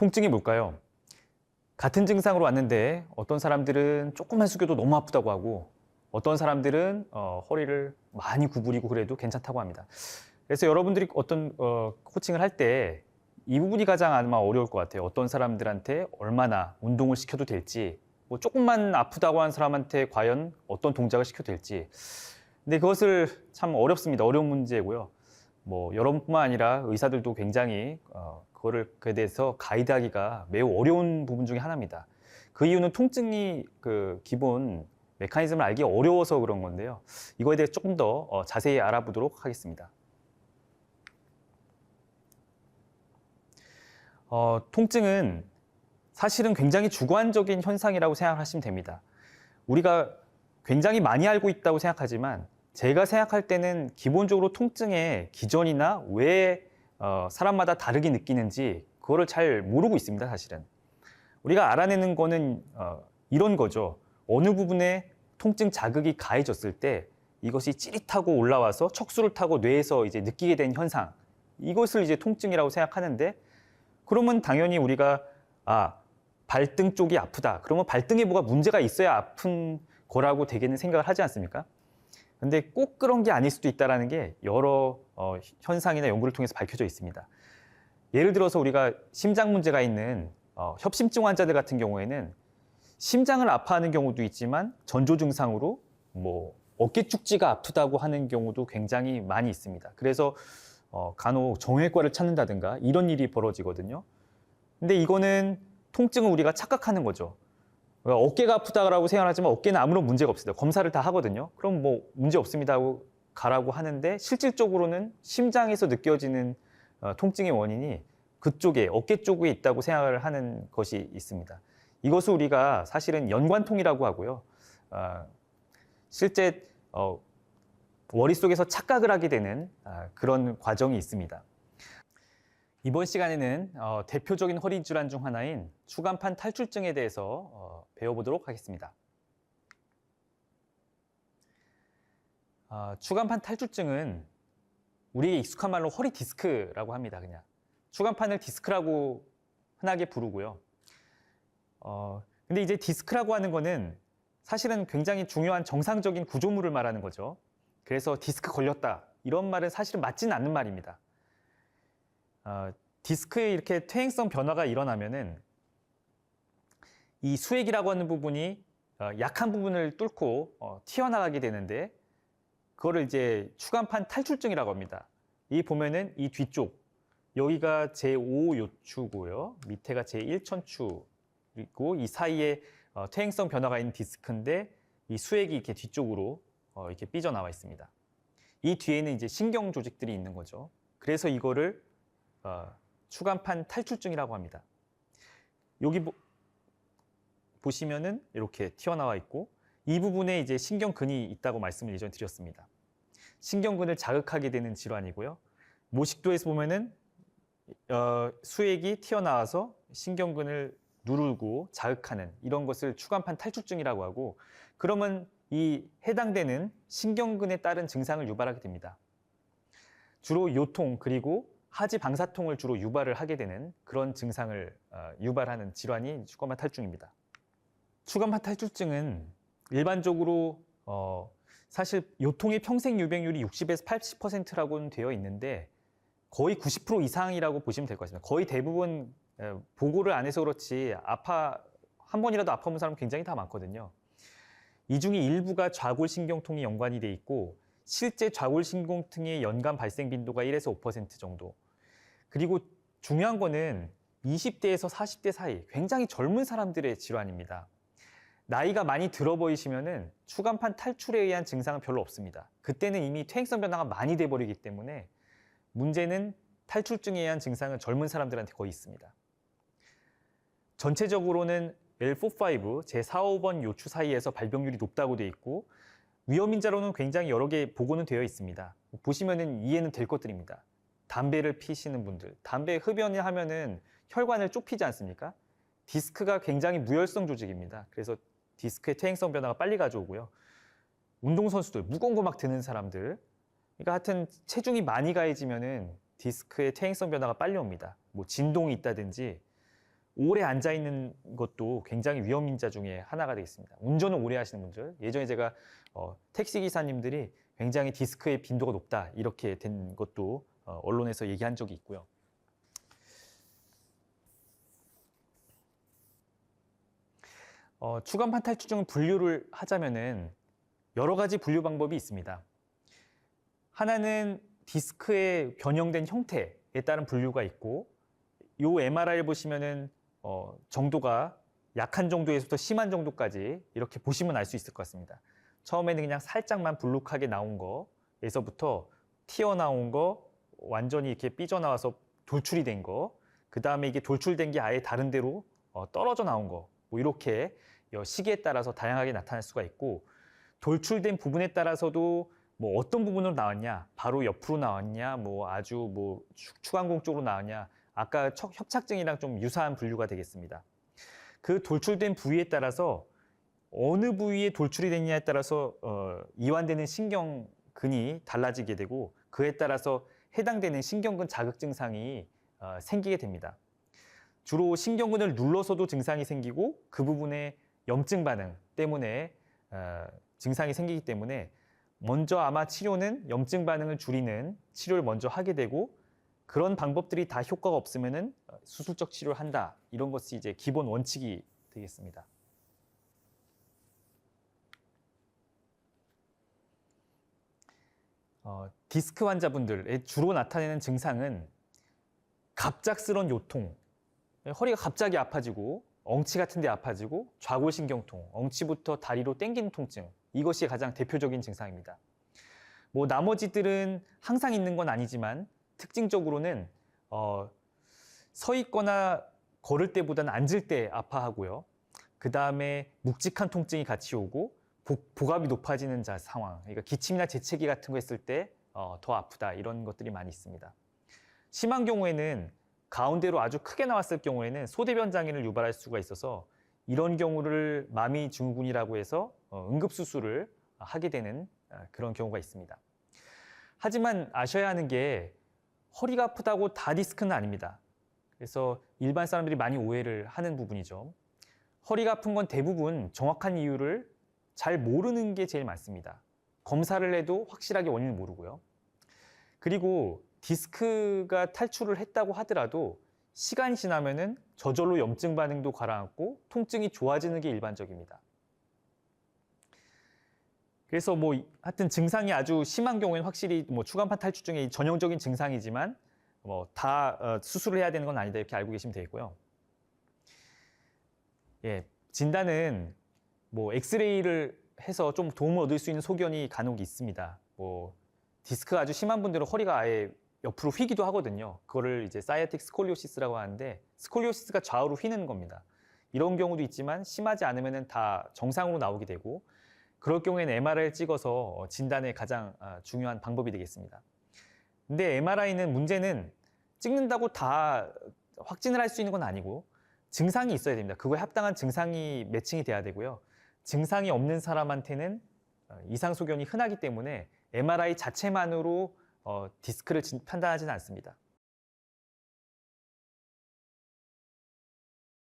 통증이 뭘까요? 같은 증상으로 왔는데 어떤 사람들은 조금만 숙여도 너무 아프다고 하고 어떤 사람들은 허리를 많이 구부리고 그래도 괜찮다고 합니다. 그래서 여러분들이 어떤 코칭을 할 때 이 부분이 가장 아마 어려울 것 같아요. 어떤 사람들한테 얼마나 운동을 시켜도 될지, 뭐 조금만 아프다고 하는 사람한테 과연 어떤 동작을 시켜도 될지. 근데 그것을 참 어렵습니다. 어려운 문제고요. 뭐 여러분뿐만 아니라 의사들도 굉장히 그에 대해서 가이드하기가 매우 어려운 부분 중에 하나입니다. 그 이유는 통증이 그 기본 메커니즘을 알기 어려워서 그런 건데요. 이거에 대해 조금 더 자세히 알아보도록 하겠습니다. 통증은 사실은 굉장히 주관적인 현상이라고 생각하시면 됩니다. 우리가 굉장히 많이 알고 있다고 생각하지만 제가 생각할 때는 기본적으로 통증의 기전이나 왜 사람마다 다르게 느끼는지 그거를 잘 모르고 있습니다, 사실은. 우리가 알아내는 거는 이런 거죠. 어느 부분에 통증 자극이 가해졌을 때 이것이 찌릿하고 올라와서 척수를 타고 뇌에서 이제 느끼게 된 현상. 이것을 이제 통증이라고 생각하는데 그러면 당연히 우리가 발등 쪽이 아프다. 그러면 발등에 뭐가 문제가 있어야 아픈 거라고 대개는 생각을 하지 않습니까? 근데 꼭 그런 게 아닐 수도 있다는 게 여러 현상이나 연구를 통해서 밝혀져 있습니다. 예를 들어서 우리가 심장 문제가 있는 협심증 환자들 같은 경우에는 심장을 아파하는 경우도 있지만 전조 증상으로 뭐 어깨 축지가 아프다고 하는 경우도 굉장히 많이 있습니다. 그래서 간혹 정형외과를 찾는다든가 이런 일이 벌어지거든요. 근데 이거는 통증은 우리가 착각하는 거죠. 어깨가 아프다라고 생각하지만 어깨는 아무런 문제가 없습니다. 검사를 다 하거든요. 그럼 뭐 문제 없습니다 하고 가라고 하는데 실질적으로는 심장에서 느껴지는 통증의 원인이 그쪽에 어깨 쪽에 있다고 생각을 하는 것이 있습니다. 이것을 우리가 사실은 연관통이라고 하고요. 실제 머릿속에서 착각을 하게 되는 그런 과정이 있습니다. 이번 시간에는 대표적인 허리 질환 중 하나인 추간판 탈출증에 대해서 배워보도록 하겠습니다. 추간판 탈출증은 우리의 익숙한 말로 허리 디스크라고 합니다. 그냥 추간판을 디스크라고 흔하게 부르고요. 근데 이제 디스크라고 하는 거는 사실은 굉장히 중요한 정상적인 구조물을 말하는 거죠. 그래서 디스크 걸렸다 이런 말은 사실은 맞지는 않는 말입니다. 디스크에 이렇게 퇴행성 변화가 일어나면은 이 수액이라고 하는 부분이 약한 부분을 뚫고 튀어나가게 되는데 그거를 이제 추간판 탈출증이라고 합니다. 이 보면은 이 뒤쪽 여기가 제5 요추고요. 밑에가 제1천추 그리고 이 사이에 퇴행성 변화가 있는 디스크인데 이 수액이 이렇게 뒤쪽으로 이렇게 삐져나와 있습니다. 이 뒤에는 이제 신경 조직들이 있는 거죠. 그래서 이거를 추간판 탈출증이라고 합니다. 여기 보시면은 이렇게 튀어나와 있고 이 부분에 이제 신경근이 있다고 말씀을 예전에 드렸습니다. 신경근을 자극하게 되는 질환이고요. 모식도에서 보면은 수액이 튀어나와서 신경근을 누르고 자극하는 이런 것을 추간판 탈출증이라고 하고 그러면 이 해당되는 신경근에 따른 증상을 유발하게 됩니다. 주로 요통 그리고 하지 방사통을 주로 유발을 하게 되는 그런 증상을 유발하는 질환이 추간판 탈출증입니다. 추간판 탈출증은 일반적으로 사실 요통의 평생 유병률이 60에서 80%라고는 되어 있는데 거의 90% 이상이라고 보시면 될 것 같습니다. 거의 대부분 보고를 안 해서 그렇지 한 번이라도 아파본 사람 굉장히 다 많거든요. 이 중에 일부가 좌골신경통이 연관이 돼 있고 실제 좌골신경통의 연간 발생 빈도가 1에서 5% 정도. 그리고 중요한 거는 20대에서 40대 사이 굉장히 젊은 사람들의 질환입니다. 나이가 많이 들어 보이시면은 추간판 탈출에 의한 증상은 별로 없습니다. 그때는 이미 퇴행성 변화가 많이 돼 버리기 때문에 문제는 탈출증에 의한 증상은 젊은 사람들한테 거의 있습니다. 전체적으로는 L4-5, 제4, 5번 요추 사이에서 발병률이 높다고 되어 있고 위험인자로는 굉장히 여러 개 보고는 되어 있습니다. 보시면은 이해는 될 것들입니다. 담배를 피시는 분들, 담배 흡연을 하면은 혈관을 좁히지 않습니까? 디스크가 굉장히 무혈성 조직입니다. 그래서 디스크의 퇴행성 변화가 빨리 가져오고요. 운동선수들, 무거운 거 막 드는 사람들, 그러니까 하여튼 체중이 많이 가해지면은 디스크의 퇴행성 변화가 빨리 옵니다. 뭐 진동이 있다든지 오래 앉아 있는 것도 굉장히 위험 인자 중에 하나가 되겠습니다. 운전을 오래 하시는 분들, 예전에 제가 택시 기사님들이 굉장히 디스크의 빈도가 높다 이렇게 된 것도 언론에서 얘기한 적이 있고요. 추간판 탈출증 분류를 하자면은 여러 가지 분류 방법이 있습니다. 하나는 디스크의 변형된 형태에 따른 분류가 있고, 요 MRI를 보시면은 정도가 약한 정도에서부터 심한 정도까지 이렇게 보시면 알 수 있을 것 같습니다. 처음에는 그냥 살짝만 불룩하게 나온 거에서부터 튀어나온 거, 완전히 이렇게 삐져나와서 돌출이 된 거, 그 다음에 이게 돌출된 게 아예 다른 데로 떨어져 나온 거, 뭐 이렇게 시기에 따라서 다양하게 나타날 수가 있고, 돌출된 부분에 따라서도 뭐 어떤 부분으로 나왔냐, 바로 옆으로 나왔냐, 뭐 아주 뭐 추간공 쪽으로 나왔냐, 아까 협착증이랑 좀 유사한 분류가 되겠습니다. 그 돌출된 부위에 따라서 어느 부위에 돌출이 됐냐에 따라서 이완되는 신경근이 달라지게 되고, 그에 따라서 해당되는 신경근 자극 증상이 생기게 됩니다. 주로 신경근을 눌러서도 증상이 생기고, 그 부분에 염증 반응 때문에 증상이 생기기 때문에 먼저 아마 치료는 염증 반응을 줄이는 치료를 먼저 하게 되고, 그런 방법들이 다 효과가 없으면은 수술적 치료를 한다. 이런 것이 이제 기본 원칙이 되겠습니다. 디스크 환자분들의 주로 나타내는 증상은 갑작스러운 요통, 허리가 갑자기 아파지고 엉치 같은 데 아파지고 좌골신경통, 엉치부터 다리로 당기는 통증, 이것이 가장 대표적인 증상입니다. 뭐 나머지들은 항상 있는 건 아니지만 특징적으로는 서 있거나 걸을 때보다는 앉을 때 아파하고요. 그 다음에 묵직한 통증이 같이 오고 복압이 높아지는 상황, 그러니까 기침이나 재채기 같은 거 했을 때 더 아프다, 이런 것들이 많이 있습니다. 심한 경우에는 가운데로 아주 크게 나왔을 경우에는 소대변 장애를 유발할 수가 있어서 이런 경우를 마미 증후군이라고 해서 응급수술을 하게 되는 그런 경우가 있습니다. 하지만 아셔야 하는 게 허리가 아프다고 다 디스크는 아닙니다. 그래서 일반 사람들이 많이 오해를 하는 부분이죠. 허리가 아픈 건 대부분 정확한 이유를 잘 모르는 게 제일 많습니다. 검사를 해도 확실하게 원인을 모르고요. 그리고 디스크가 탈출을 했다고 하더라도 시간이 지나면은 저절로 염증 반응도 가라앉고 통증이 좋아지는 게 일반적입니다. 그래서 뭐 하여튼 증상이 아주 심한 경우에는 확실히 뭐 추간판 탈출증의 전형적인 증상이지만 뭐 다 수술을 해야 되는 건 아니다, 이렇게 알고 계시면 되겠고요. 예, 진단은 뭐 엑스레이를 해서 좀 도움을 얻을 수 있는 소견이 간혹 있습니다. 뭐 디스크가 아주 심한 분들은 허리가 아예 옆으로 휘기도 하거든요. 그거를 이제 사이아틱 스콜리오시스라고 하는데, 스콜리오시스가 좌우로 휘는 겁니다. 이런 경우도 있지만 심하지 않으면 다 정상으로 나오게 되고, 그럴 경우에는 MRI를 찍어서 진단의 가장 중요한 방법이 되겠습니다. 근데 MRI는 문제는 찍는다고 다 확진을 할 수 있는 건 아니고 증상이 있어야 됩니다. 그거에 합당한 증상이 매칭이 돼야 되고요. 증상이 없는 사람한테는 이상 소견이 흔하기 때문에 MRI 자체만으로 디스크를 판단하지는 않습니다.